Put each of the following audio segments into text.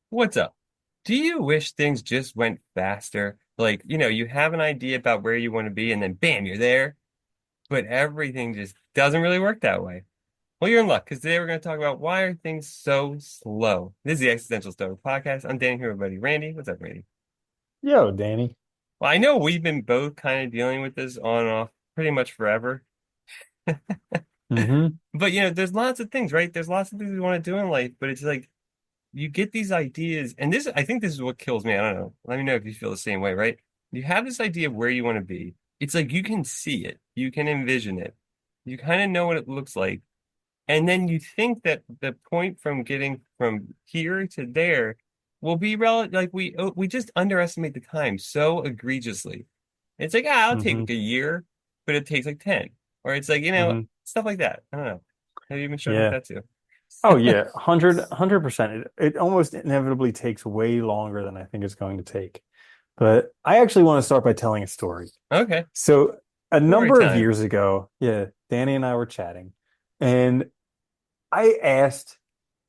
What's up? Do you wish things just went faster? Like, you have an idea about where you want to be and then bam, you're there, but everything just doesn't really work that way. Well, you're in luck because today we're going to talk about why are things so slow. This is the Existential Stoic Podcast. I'm Danny here with my buddy Randy. What's up, Randy? Yo, Danny. Well, I know we've been both kind of dealing with this on and off pretty much forever. Hmm. But there's lots of things, right? There's lots of things we want to do in life, but it's like you get these ideas, and I think this is what kills me. I don't know. Let me know if you feel the same way, right? You have this idea of where you want to be. It's like you can see it, you can envision it, you kind of know what it looks like, and then you think that the point from getting from here to there will be relative. Like we just underestimate the time so egregiously. It's like I'll take Hmm. like a year, but it takes like 10, or it's like Hmm. stuff like that. I don't know. Have you been struggling with Yeah. that too? Oh, yeah. 100%. It almost inevitably takes way longer than I think it's going to take. But I actually want to start by telling a story. Okay, So, a story number of time. years ago, yeah, Danny and I were chatting, and I asked,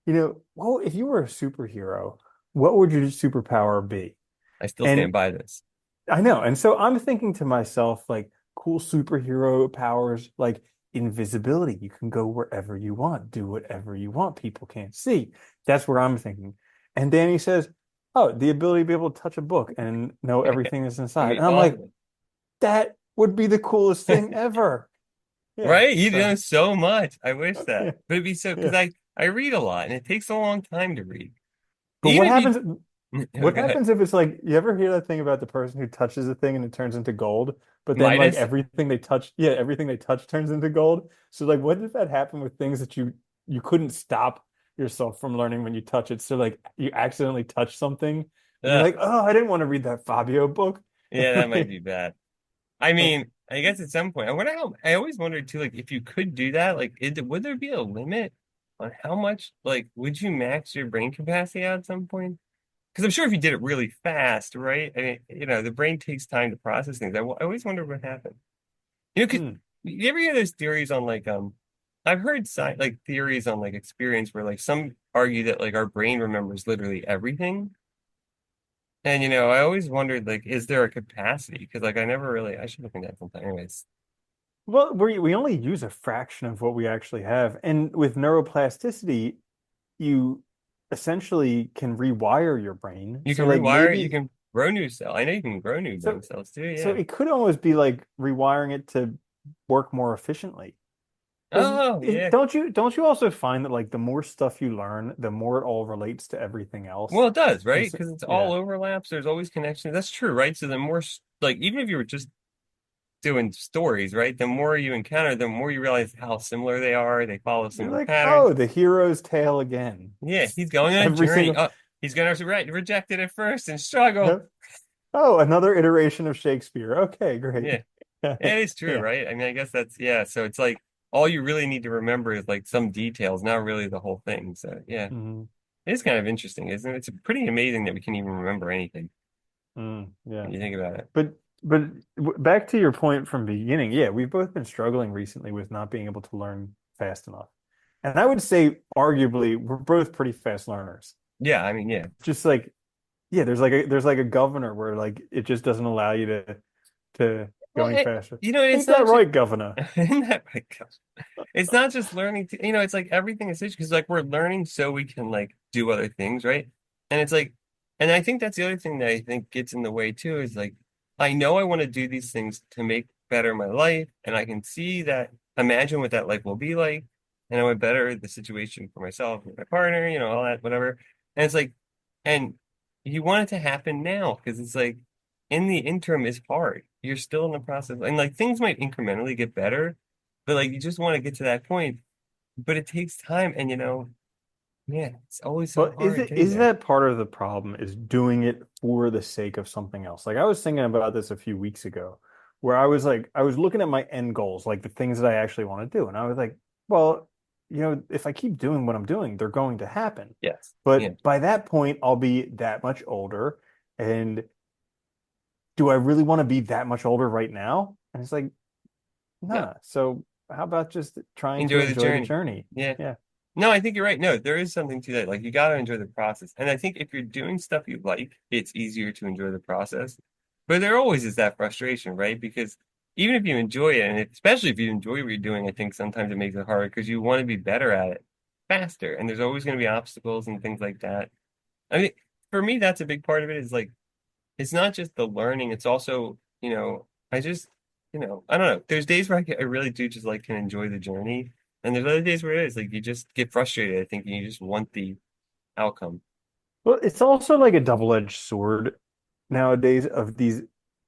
well, if you were a superhero, what would your superpower be? I still stand And by this. I know. And so I'm thinking to myself, like, cool superhero powers, like invisibility. You can go wherever you want, do whatever you want. People can't see. That's where I'm thinking. And Danny says, oh, the ability to be able to touch a book and know everything that's That'd inside. be And I'm like, awesome. that would be the coolest thing ever. Yeah. Right? You So, know so much. I wish that. yeah. But it'd be so because Yeah. I read a lot and it takes a long time to read. But Even what if you happens? oh, What go ahead. happens if it's like you ever hear that thing about the person who touches a thing and it turns into gold, but then like Midas? everything they touch, yeah, everything they touch turns into gold. So like what if that happened with things that you couldn't stop yourself from learning when you touch it? So like you accidentally touch something and you're Ugh, like, "Oh, I didn't want to read that Fabio book." yeah, that might be bad. I mean, I guess at some point, I wonder how I always wondered too, like if you could do that, like would there be a limit on how much, like, would you max your brain capacity out at some point? Because I'm sure if you did it really fast, right? I mean, the brain takes time to process things. I always wonder what happened. Because Hmm. you ever hear those theories on like I've heard like theories on like experience where like some argue that like our brain remembers literally everything. And I always wondered like, is there a capacity? Because like I should look into that sometime. Anyways, Well, we only use a fraction of what we actually have. And with neuroplasticity, you essentially can rewire your brain. you So can like rewire it, you maybe can grow new cell. I know you can grow new so brain cells too. So Yeah. it could almost be like rewiring it to work more efficiently. Because Oh yeah. don't you also find that like the more stuff you learn, the more it all relates to everything else? Well, it does, And right? so, Because it's all yeah, overlaps. There's always connections. That's true, right? So the more like even if you were just doing stories, right? The more you encounter, the more you realize how similar they are. They follow you're similar like, patterns. oh, the hero's tale again. Yeah, he's going on a Every journey. single, Oh, he's gonna reject it at first and struggle. yep. Oh, another iteration of Shakespeare. Okay, great. Yeah, it is true, Yeah. right? I mean, I guess that's yeah. So it's like all you really need to remember is like some details, not really the whole thing. So yeah, Mhm. it is kind of interesting, isn't it? It's pretty amazing that we can even remember anything Yeah. when you think about it. But but back to your point from beginning, yeah, we've both been struggling recently with not being able to learn fast enough. And I would say arguably we're both pretty fast learners. Yeah, I mean, yeah. Just like yeah, there's like a governor where like it just doesn't allow you to go Well, any faster. it's Ain't not that just right, governor? isn't that right, gosh? It's not just learning to, it's like everything is because like we're learning so we can like do other things, right? And it's like, and I think that's the other thing that I think gets in the way too is like, I know I want to do these things to make better my life, and I can see that, imagine what that life will be like, and I would better the situation for myself, and my partner, all that, whatever. And it's like, and you want it to happen now because it's like, in the interim is hard. You're still in the process, and like things might incrementally get better, but like you just want to get to that point, but it takes time, and man, it's always so But hard getting is there. that part of the problem is doing it for the sake of something else? Like I was thinking about this a few weeks ago, where I was like, I was looking at my end goals, like the things that I actually want to do. And I was like, well, if I keep doing what I'm doing, they're going to happen. Yes. Yeah. But by that point, I'll be that much older. And do I really want to be that much older right now? And it's like, No. nah. So how about just trying to Enjoy the enjoy the journey. journey? Yeah. Yeah. No, I think you're right. No, there is something to that. Like you got to enjoy the process. And I think if you're doing stuff you like, it's easier to enjoy the process. But there always is that frustration, right? Because even if you enjoy it, and especially if you enjoy what you're doing, I think sometimes it makes it harder because you want to be better at it faster. And there's always going to be obstacles and things like that. I mean, for me, that's a big part of it is like, it's not just the learning, it's also, I just, I don't know. There's days where I really do just like can enjoy the journey. And there's other days where it is like you just get frustrated, I think, and you just want the outcome. Well, it's also like a double-edged sword nowadays of these.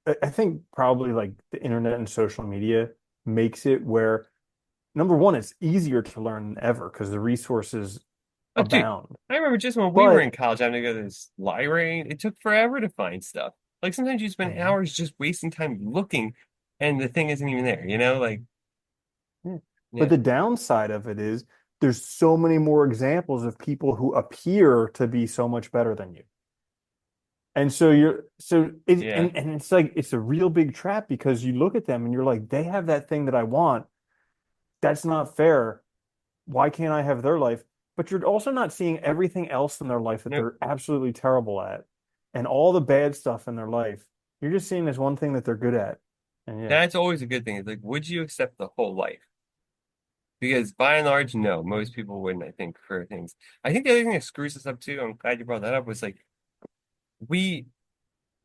I think probably like the internet and social media makes it where number one, it's easier to learn than ever because the resources Oh, dude, abound. I remember just when we were in But college having to go to this library, it took forever to find stuff. Like sometimes you spend Mhm. hours just wasting time looking and the thing isn't even there, like, Yeah. But yeah, the downside of it is there's so many more examples of people who appear to be so much better than you. And so you're so it yeah, and it's like it's a real big trap because you look at them and you're like, they have that thing that I want. That's not fair. Why can't I have their life? But you're also not seeing everything else in their life that nope. they're absolutely terrible at and all the bad stuff in their life. You're just seeing this one thing that they're good at. And yeah, That's always a good thing. It's like, would you accept the whole life? Because by and large, no, most people wouldn't, I think, for things. I think the other thing that screws us up too, I'm glad you brought that up, was like we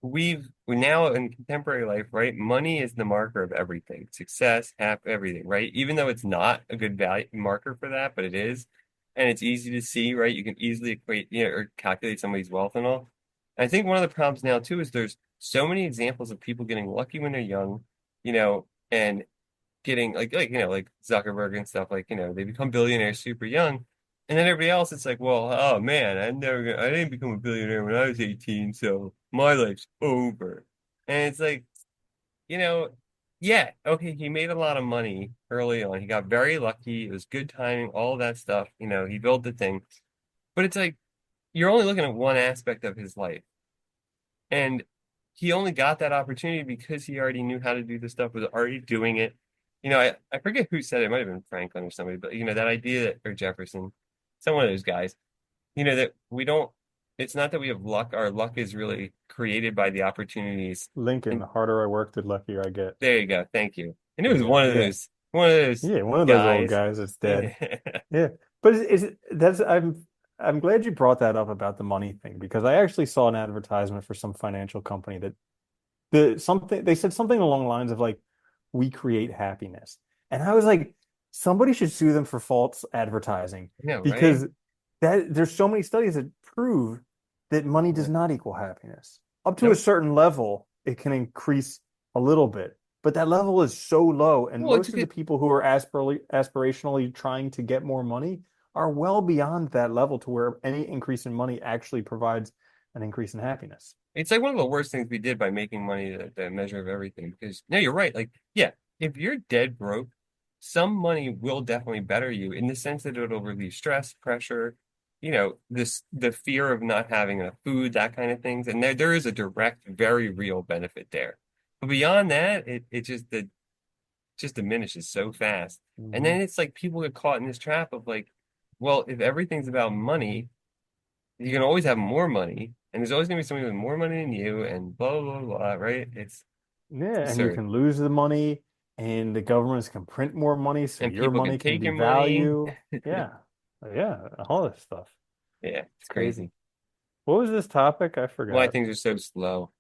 we now in contemporary life, right? Money is the marker of everything. Success, everything, right? Even though it's not a good value marker for that, but it is. And it's easy to see, right? You can easily equate, or calculate somebody's wealth and all. I think one of the problems now too is there's so many examples of people getting lucky when they're young, and getting like Zuckerberg and stuff like they become billionaires super young, and then everybody else it's like, well, oh man, I didn't become a billionaire when I was 18, so my life's over. And it's like, you know yeah, okay, he made a lot of money early on, he got very lucky, it was good timing, all that stuff, he built the thing, but it's like you're only looking at one aspect of his life. And he only got that opportunity because he already knew how to do the stuff, was already doing it. I forget who said it, it might have been Franklin or somebody, but that idea that, or Jefferson, some one of those guys, that we don't, it's not that we have luck, our luck is really created by the opportunities. Lincoln, And the harder I work, the luckier I get. there you go, thank you. And it was Yeah, yeah. one of those Yeah, one of those old guys. guys that's dead. Yeah. Yeah. But that's I'm glad you brought that up about the money thing because I actually saw an advertisement for some financial company that they said something along the lines of like we create happiness. And I was like somebody should sue them for false advertising I know, right? because that there's so many studies that prove that money Yeah. does not equal happiness. Up to a Nope. certain level, it can increase a little bit, but that level is so low, and Well, it's a most of the good. people who are aspirationally trying to get more money are well beyond that level to where any increase in money actually provides an increase in happiness. It's like one of the worst things we did by making money the measure of everything. Because no, you're right. Like, yeah, if you're dead broke, some money will definitely better you in the sense that it'll relieve stress, pressure, the fear of not having enough food, that kind of things. And there is a direct, very real benefit there. But beyond that, it just diminishes so fast. And Mhm. then it's like people get caught in this trap of like, well, if everything's about money, you can always have more money, and there's always gonna be somebody with more money than you, and blah blah blah, blah, right? It's Yeah, and you absurd. can lose the money, and the governments can print more money, so And your people can money can take your money. devalue. Yeah, yeah, all this stuff. Yeah, it's It's crazy. crazy. What was this topic? I Why forgot. things are so slow.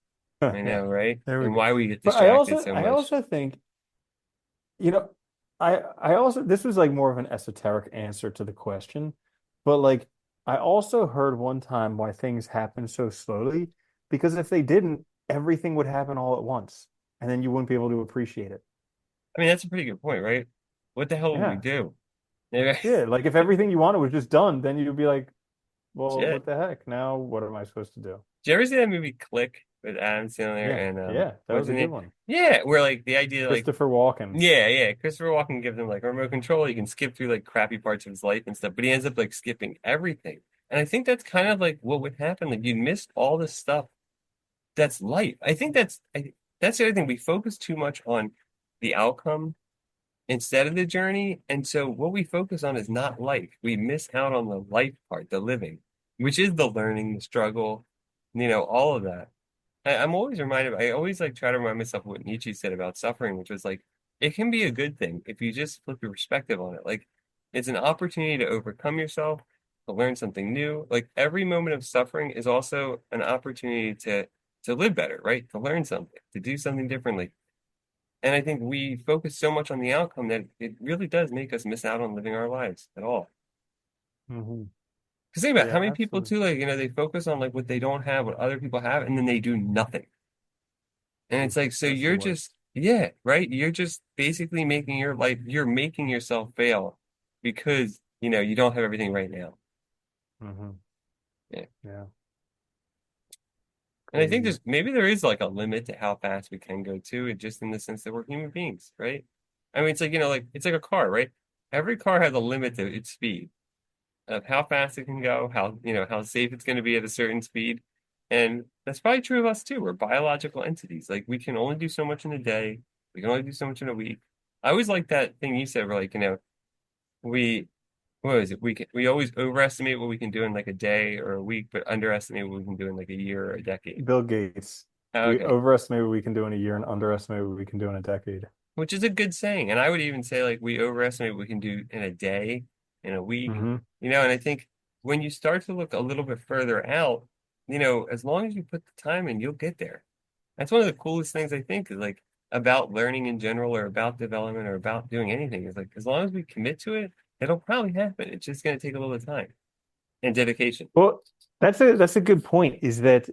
I Yeah, know, right? there we And go. why we get But I distracted also, so I much. also think, you know, I also this was like more of an esoteric answer to the question, but like I also heard one time why things happen so slowly because if they didn't, everything would happen all at once, and then you wouldn't be able to appreciate it. I mean, that's a pretty good point, right? What the hell would we Yeah. do? Yeah, Yeah, like if everything you wanted was just done, then you'd be like, well, shit. what the heck? Now what am I supposed to do? Did you ever see that movie Click with Adam Sandler Yeah, and yeah, that what's was his a good name? one. Yeah, where like the idea like Christopher Walken. yeah, yeah. Christopher Walken gives him like a remote control. He can skip through like crappy parts of his life and stuff, but he ends up like skipping everything. And I think that's kind of like what would happen. Like you'd miss all the stuff that's life. I think that's the other thing. We focus too much on the outcome instead of the journey. And so what we focus on is not life. We miss out on the life part, the living, which is the learning, the struggle, all of that. I'm always reminded, I always like try to remind myself what Nietzsche said about suffering, which was like, it can be a good thing if you just flip your perspective on it. Like, it's an opportunity to overcome yourself, to learn something new. Like, every moment of suffering is also an opportunity to live better, right? To learn something, to do something differently. And I think we focus so much on the outcome that it really does make us miss out on living our lives at all. Hmm. Because think about how Yeah, many people absolutely. too, like, they focus on like what they don't have, what other people have, and then they do nothing. And it's Oof, like, so that's the you're worst. just, yeah, right? You're just basically making your life, you're making yourself fail because, you don't have everything right now. Hmm. Yeah. Yeah, And I think crazy. maybe there is like a limit to how fast we can go to it, just in the sense that we're human beings, right? I mean, it's like, like, it's like a car, right? Every car has a limit to its speed of how fast it can go, how safe it's going to be at a certain speed. And that's probably true of us too. We're biological entities. Like we can only do so much in a day. We can only do so much in a week. I always like that thing you said, where like, we, what is it? We always overestimate what we can do in like a day or a week, but underestimate what we can do in like a year or a decade. Bill Gates. We Okay. overestimate what we can do in a year and underestimate what we can do in a decade. Which is a good saying. And I would even say like we overestimate what we can do in a day, in a week, Hmm. and I think when you start to look a little bit further out, as long as you put the time in, you'll get there. That's one of the coolest things I think is like about learning in general or about development or about doing anything is like as long as we commit to it, it'll probably happen. It's just going to take a little time and dedication. Well, that's a good point, is that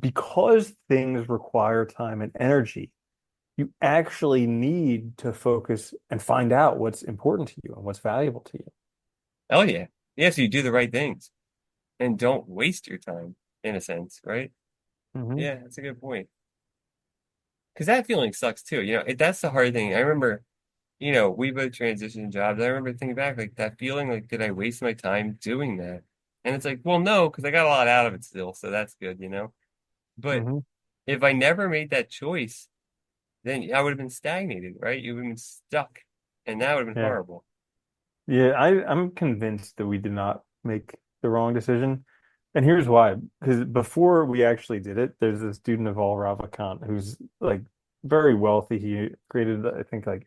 because things require time and energy, you actually need to focus and find out what's important to you and what's valuable to you. Oh yeah. Yeah, so you do the right things and don't waste your time in a sense, right? Hmm. Yeah, that's a good point. Because that feeling sucks too. That's the hard thing. I remember, we both transitioned jobs. I remember thinking back, like that feeling, like, did I waste my time doing that? And it's like, well, no, because I got a lot out of it still, so that's good. But Hmm. if I never made that choice, then I would have been stagnated, right? You would have been stuck, and that would have been Yeah. horrible. Yeah, I'm convinced that we did not make the wrong decision. And here's why. Because before we actually did it, there's this dude Naval Ravikant who's like very wealthy. He created, I think, like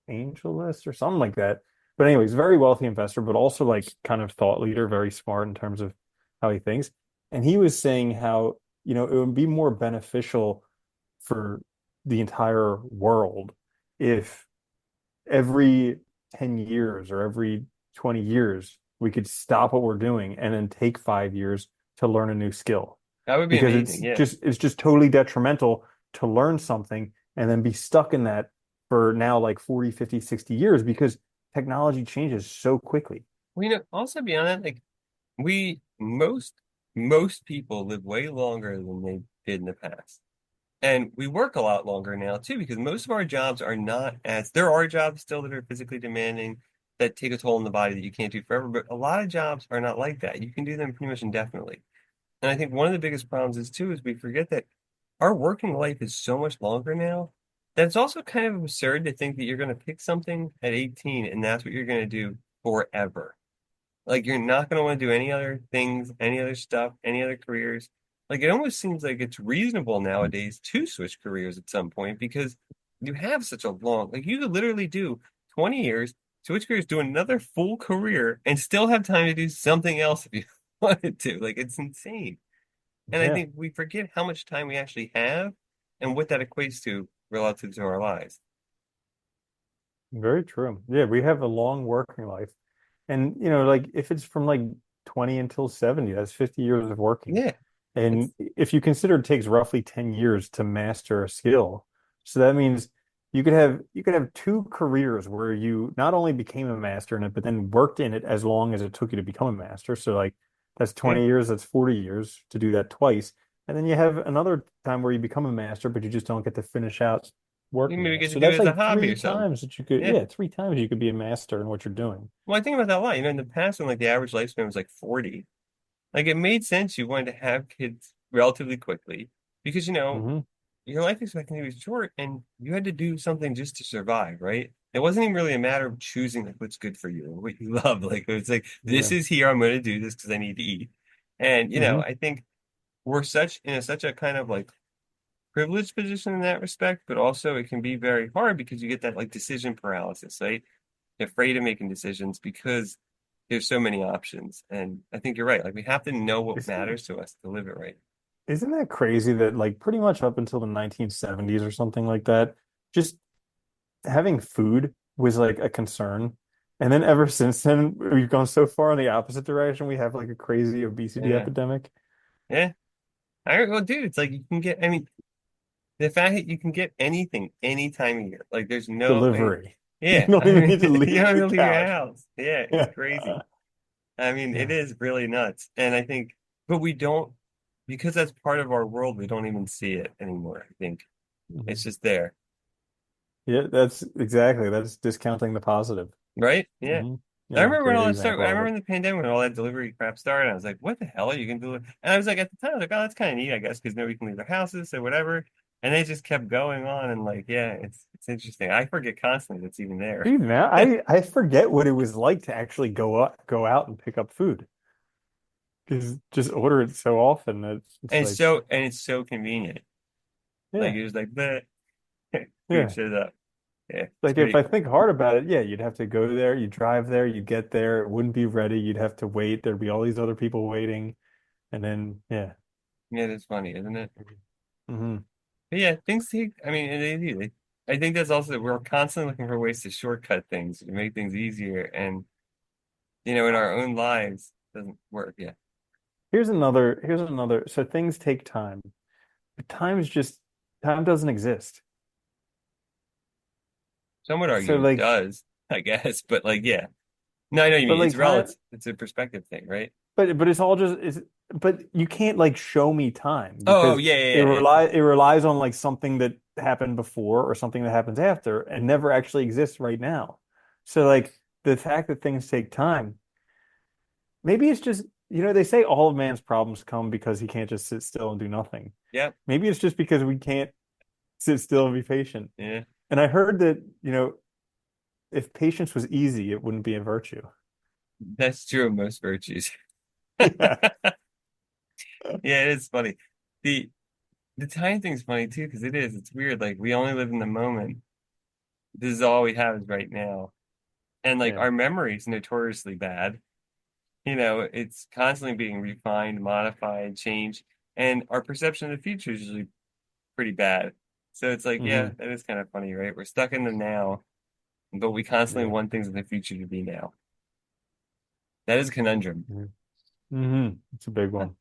AngelList or something like that. But anyways, very wealthy investor, but also like kind of thought leader, very smart in terms of how he thinks. And he was saying how, it would be more beneficial for the entire world if every 10 years or every 20 years we could stop what we're doing and then take 5 years to learn a new skill, That would be because amazing. Yeah. it's just totally detrimental to learn something and then be stuck in that for now like 40, 50, 60 years, because technology changes so quickly. Well, also beyond that, like we most people live way longer than they did in the past. And we work a lot longer now too, because most of our jobs are not as there are jobs still that are physically demanding that take a toll on the body that you can't do forever, but a lot of jobs are not like that. You can do them pretty much indefinitely. And I think one of the biggest problems is too is we forget that our working life is so much longer now that it's also kind of absurd to think that you're going to pick something at 18 and that's what you're going to do forever. Like you're not going to want to do any other things, any other stuff, any other careers. Like it almost seems like it's reasonable nowadays to switch careers at some point because you have such a like you could literally do 20 years, switch careers, do another full career and still have time to do something else if you wanted to. Like it's insane. And I Yeah, think we forget how much time we actually have and what that equates to relative to our lives. very true. Yeah, we have a long working life. And like if it's from like 20 until 70, that's 50 years of working. Yeah, And it's if you consider it takes roughly 10 years to master a skill, so that means you could have two careers where you not only became a master in it, but then worked in it as long as it took you to become a master. So like that's yeah. 20 years, that's 40 years to do that twice. And then you have another time where you become a master, but you just don't get to finish out You working in maybe it. get to So do it that's as a like hobby three or something. times that you could, Yeah. yeah, 3 times you could be a master in what you're doing. Well, I think about that a lot. In the past when like the average lifespan was like 40, like it made sense you wanted to have kids relatively quickly because Hmm. your life expectancy was short and you had to do something just to survive, right? it wasn't even really a matter of choosing like what's good for you or what you love. Like it's like this Yeah. is here. I'm going to do this because I need to eat. And Hmm. I think we're such a kind of like privileged position in that respect, but also it can be very hard because you get that like decision paralysis, right? You're afraid of making decisions because there's so many options. And I think you're right. Like we have to know what Isn't matters to us to live it right. isn't that crazy that like pretty much up until the 1970s or something like that, just having food was like a concern. And then ever since then, we've gone so far in the opposite direction. We have like a crazy obesity Yeah. epidemic. Yeah. Well, dude, it's like you can get, I mean, the fact that you can get anything any time of year. Like there's no, Delivery. You yeah, don't I even mean, need to you leave don't have the to leave your couch. house. Yeah, it's Yeah. crazy. I mean, it Yeah. is really nuts. And I think, but we don't, because that's part of our world, we don't even see it anymore. I think it's Mhm. just there, Yeah, that's exactly. That's discounting the positive. right? Yeah. Hmm. I Yeah, remember when great all that started. example I of remember it. in the pandemic when all that delivery crap started. I was like, "What the hell are you gonna do?" And I was like, at the time, I was like, "Oh, that's kind of neat, I guess, because nobody can leave their houses, so whatever." And they just kept going on, and like, yeah, it's interesting. I forget constantly that's even there. Dude, now I forget what it was like to actually go out and pick up food because just order it so often that it's like, And it's so convenient. Like yeah, it was like the food yeah. shows up. Yeah, it's Like if pretty. I think hard about it, yeah, you'd have to go there, you drive there, you get there, it wouldn't be ready, you'd have to wait, there'd be all these other people waiting, and then yeah. Yeah, it's funny, isn't it? Hmm. But yeah, things take. I mean, and they do. I think that's also we're constantly looking for ways to shortcut things to make things easier, and in our own lives it doesn't work. Yeah. Here's another. So things take time, but time doesn't exist. Some would So argue it like, does, I guess, but like, yeah. No, I know what you but mean. like It's time, relative. It's a perspective thing, right? but it's all just it's but you can't like show me time Oh, because yeah, yeah, yeah. it relies on like something that happened before or something that happens after and never actually exists right now. So like the fact that things take time, maybe it's just they say all of man's problems come because he can't just sit still and do nothing. Yeah, Maybe it's just because we can't sit still and be patient. yeah. And I heard that, if patience was easy, it wouldn't be a virtue. That's true of most virtues. Yeah. Yeah, it is funny. The the time thing's funny too, because it is. It's weird. Like we only live in the moment. This is all we have is right now. And like Yeah. our memory is notoriously bad. It's constantly being refined, modified, changed, and our perception of the future is usually pretty bad. So it's like, yeah, Hmm. that is kind of funny, right? We're stuck in the now, but we constantly Yeah. want things in the future to be now. That is a conundrum. Hmm. It's a big Huh. one.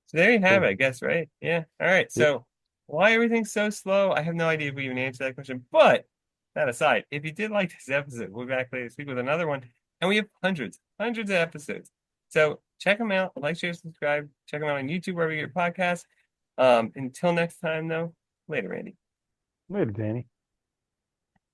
So there you have it, Cool. I guess, right? Yeah. All right. Yep. So why everything's so slow? I have no idea if we even answered that question. But that aside, if you did like this episode, we'll be back later this week with another one. And we have hundreds, hundreds of episodes. So check them out. Like, share, subscribe. Check them out on YouTube, wherever you get your podcasts. Until next time, though, later, Randy. Later, Danny.